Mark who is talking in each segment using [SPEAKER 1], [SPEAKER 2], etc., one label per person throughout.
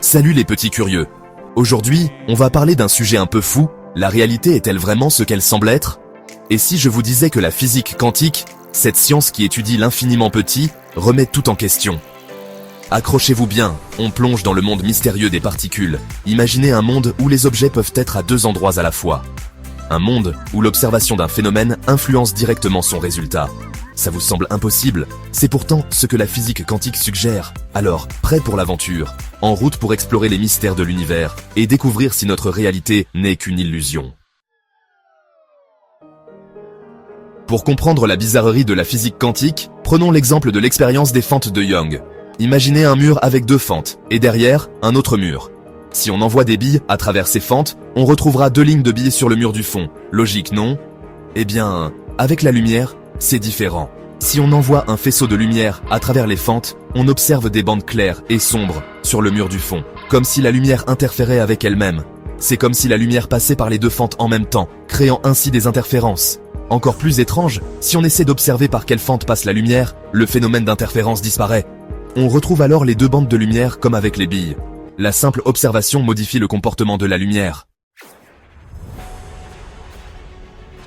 [SPEAKER 1] Salut les petits curieux. Aujourd'hui, on va parler d'un sujet un peu fou. La réalité est-elle vraiment ce qu'elle semble être? Et si je vous disais que la physique quantique, cette science qui étudie l'infiniment petit, remet tout en question? Accrochez-vous bien, on plonge dans le monde mystérieux des particules. Imaginez un monde où les objets peuvent être à deux endroits à la fois. Un monde où l'observation d'un phénomène influence directement son résultat. Ça vous semble impossible? C'est pourtant ce que la physique quantique suggère. Alors, prêt pour l'aventure? En route pour explorer les mystères de l'univers et découvrir si notre réalité n'est qu'une illusion. Pour comprendre la bizarrerie de la physique quantique, prenons l'exemple de l'expérience des fentes de Young. Imaginez un mur avec deux fentes, et derrière, un autre mur. Si on envoie des billes à travers ces fentes, on retrouvera deux lignes de billes sur le mur du fond. Logique, non? Eh bien, avec la lumière, c'est différent. Si on envoie un faisceau de lumière à travers les fentes, on observe des bandes claires et sombres sur le mur du fond, comme si la lumière interférait avec elle-même. C'est comme si la lumière passait par les deux fentes en même temps, créant ainsi des interférences. Encore plus étrange, si on essaie d'observer par quelle fente passe la lumière, le phénomène d'interférence disparaît. On retrouve alors les deux bandes de lumière comme avec les billes. La simple observation modifie le comportement de la lumière.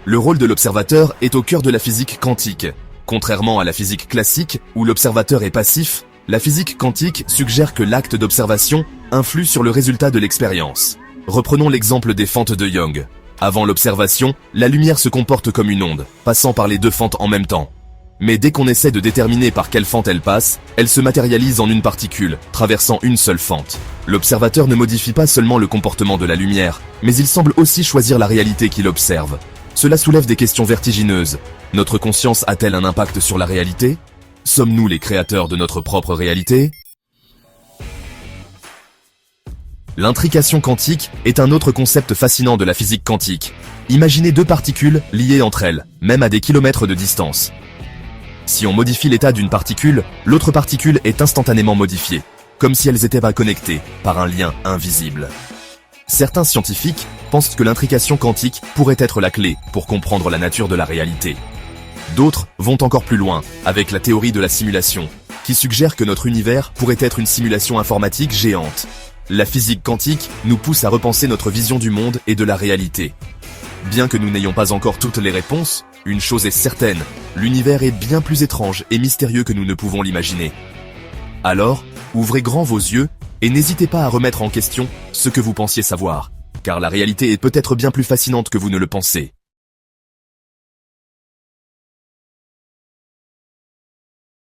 [SPEAKER 1] Le rôle de l'observateur est au cœur de la physique quantique. Contrairement à la physique classique, où l'observateur est passif, la physique quantique suggère que l'acte d'observation influe sur le résultat de l'expérience. Reprenons l'exemple des fentes de Young. Avant l'observation, la lumière se comporte comme une onde, passant par les deux fentes en même temps. Mais dès qu'on essaie de déterminer par quelle fente elle passe, elle se matérialise en une particule, traversant une seule fente. L'observateur ne modifie pas seulement le comportement de la lumière, mais il semble aussi choisir la réalité qu'il observe. Cela soulève des questions vertigineuses. Notre conscience a-t-elle un impact sur la réalité? Sommes-nous les créateurs de notre propre réalité? L'intrication quantique est un autre concept fascinant de la physique quantique. Imaginez deux particules liées entre elles, même à des kilomètres de distance. Si on modifie l'état d'une particule, l'autre particule est instantanément modifiée, comme si elles étaient pas connectées par un lien invisible. Certains scientifiques pensent que l'intrication quantique pourrait être la clé pour comprendre la nature de la réalité. D'autres vont encore plus loin, avec la théorie de la simulation, qui suggère que notre univers pourrait être une simulation informatique géante. La physique quantique nous pousse à repenser notre vision du monde et de la réalité. Bien que nous n'ayons pas encore toutes les réponses, une chose est certaine, l'univers est bien plus étrange et mystérieux que nous ne pouvons l'imaginer. Alors, ouvrez grand vos yeux et n'hésitez pas à remettre en question ce que vous pensiez savoir, car la réalité est peut-être bien plus fascinante que vous ne le pensez.